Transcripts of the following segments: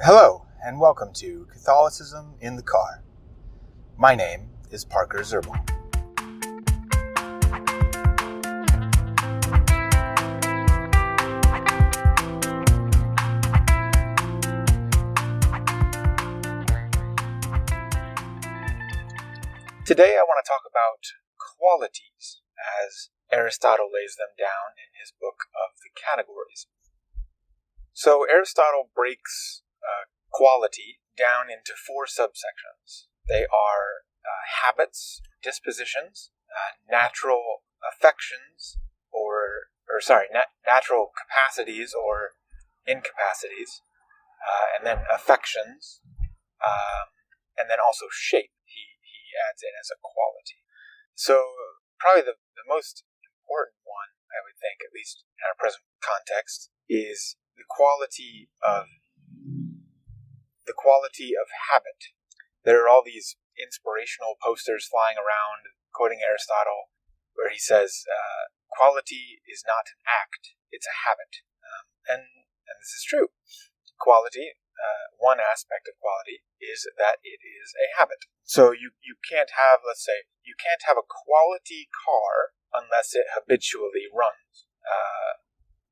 Hello, and welcome to Catholicism in the Car. My name is Parker Zerbal. Today I want to talk about qualities, as Aristotle lays them down in his book of the Categories. So Aristotle breaks quality down into four subsections. They are habits, dispositions, natural affections, natural capacities or incapacities, and then affections, and then also shape. He adds in as a quality. So probably the most important one, I would think, at least in our present context, is the quality of habit. There are all these inspirational posters flying around quoting Aristotle where he says, quality is not an act, it's a habit. And this is true. Quality, one aspect of quality is that it is a habit. So you can't have, let's say, you can't have a quality car unless it habitually runs.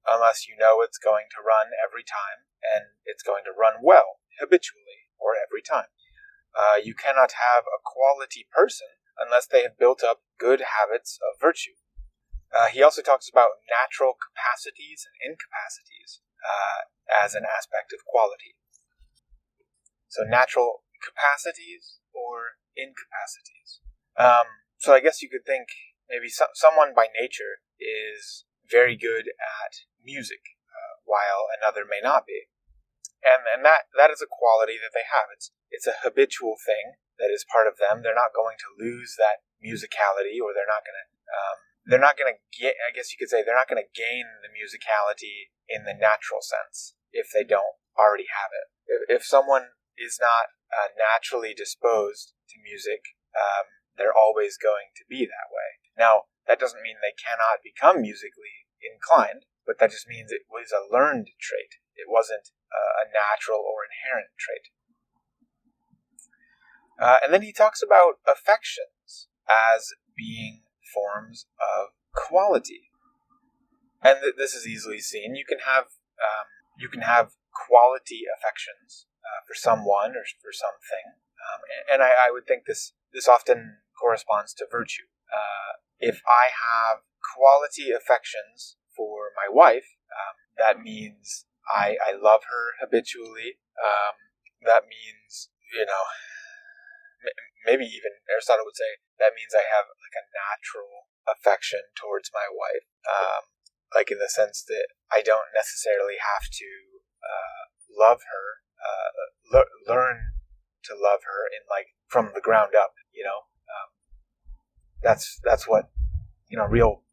Unless you know it's going to run every time and it's going to run well habitually or every time. You cannot have a quality person unless they have built up good habits of virtue. He also talks about natural capacities and incapacities as an aspect of quality. So natural capacities or incapacities. So I guess you could think maybe someone by nature is very good at music, while another may not be. And that is a quality that they have. It's a habitual thing that is part of them. They're not going to lose that musicality, or they're not going to get, I guess you could say, they're not going to gain the musicality in the natural sense if they don't already have it. If someone is not naturally disposed to music, they're always going to be that way. Now, that doesn't mean they cannot become musically inclined, but that just means it was a learned trait. It wasn't a natural or inherent trait. And then he talks about affections as being forms of quality. And this is easily seen. You can have quality affections for someone or for something. And I would think this often corresponds to virtue. If I have quality affections for my wife, that means I love her habitually. That means, maybe even Aristotle would say, that means I have like a natural affection towards my wife. Like in the sense that I don't necessarily have to love her, learn to love her in like from the ground up, that's what, real,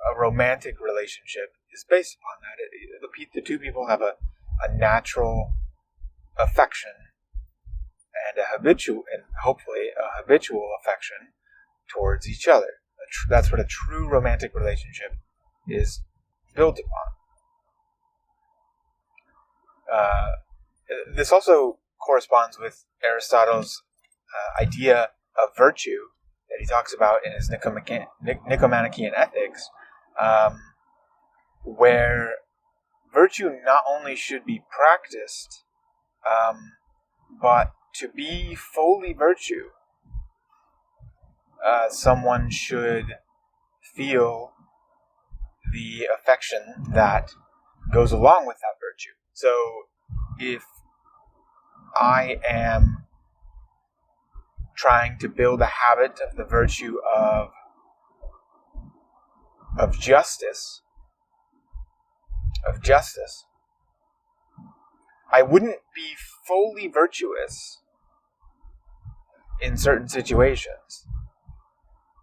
a romantic relationship is based upon that. The two people have a natural affection and hopefully a habitual affection towards each other. That's what a true romantic relationship is built upon. This also corresponds with Aristotle's idea of virtue that he talks about in his Nicomachean Ethics, where virtue not only should be practiced, but to be fully virtue, someone should feel the affection that goes along with that virtue. So if I am trying to build a habit of the virtue of justice, I wouldn't be fully virtuous in certain situations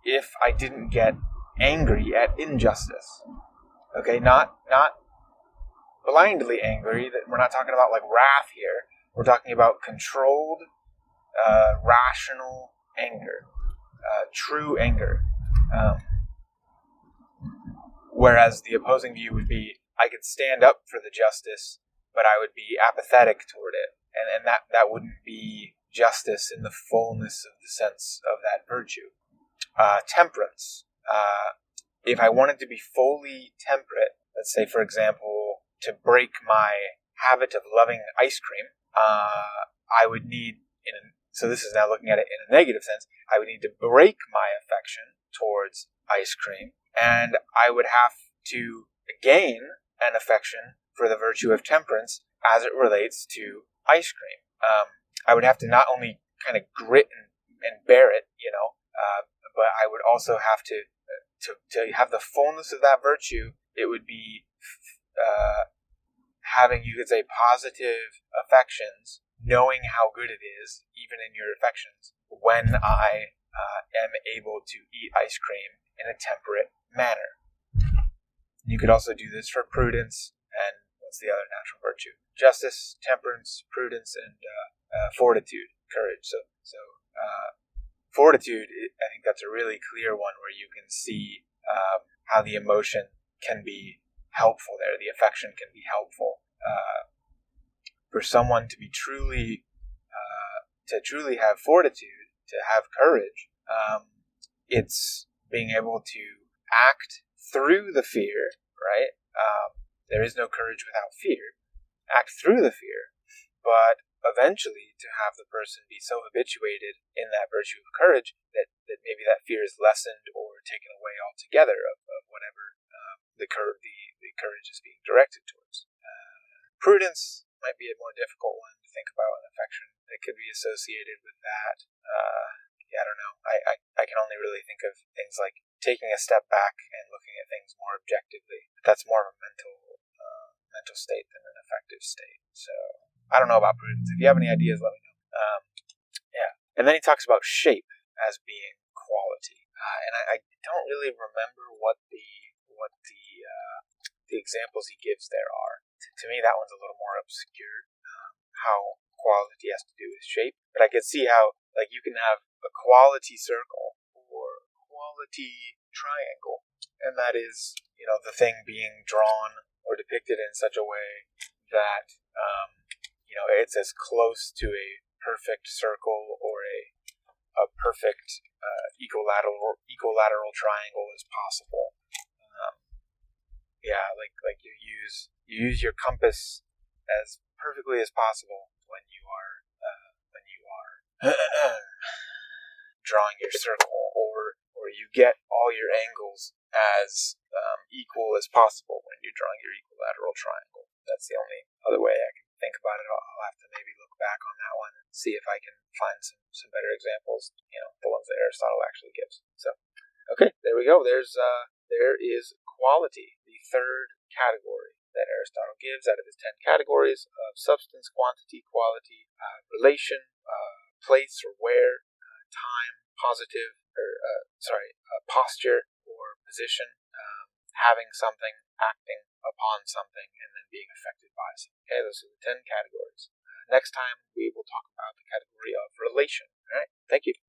if I didn't get angry at injustice. Okay, not blindly angry. That we're not talking about like wrath here. We're talking about controlled, rational anger, true anger. Whereas the opposing view would be, I could stand up for the justice but I would be apathetic toward it. And that wouldn't be justice in the fullness of the sense of that virtue. Temperance. If I wanted to be fully temperate, let's say, for example, to break my habit of loving ice cream, I would need, so this is now looking at it in a negative sense, I would need to break my affection towards ice cream, and I would have to gain an affection for the virtue of temperance as it relates to ice cream. I would have to not only kind of grit and bear it, but I would also have to have the fullness of that virtue. It would be having, you could say, positive affections, knowing how good it is, even in your affections, when I am able to eat ice cream in a temperate manner. You could also do this for prudence, and what's the other natural virtue? Justice, temperance, prudence, and fortitude, courage. So fortitude, I think that's a really clear one where you can see how the emotion can be helpful there. The affection can be helpful. For someone to be truly have fortitude, to have courage, it's being able to act through the fear, right? There is no courage without fear. Act through the fear, but eventually to have the person be so habituated in that virtue of courage that maybe that fear is lessened or taken away altogether of whatever the courage is being directed towards. Prudence might be a more difficult one to think about in affection. It could be associated with that. I don't know. I can only really think of things like taking a step back and looking at things more objectively. That's more of a mental state than an affective state. So I don't know about prudence. If you have any ideas, let me know. And then he talks about shape as being quality, and I don't really remember what the examples he gives there are. To me, that one's a little more obscure. How quality has to do with shape, but I could see how, like, you can have a quality circle or quality triangle, and that is, the thing being drawn or depicted in such a way that it's as close to a perfect circle or a perfect equilateral triangle as possible. Like you use your compass as perfectly as possible when you are drawing your circle, or you get all your angles as equal as possible when you're drawing your equilateral triangle. That's the only other way I can think about it. I'll have to maybe look back on that one and see if I can find some better examples, the ones that Aristotle actually gives. So, okay, there we go. There is quality, the third category that Aristotle gives out of his 10 categories of substance, quantity, quality, relation, place or where, time, posture or position, having something, acting upon something, and then being affected by something. Okay, those are the 10 categories. Next time we will talk about the category of relation. All right, thank you.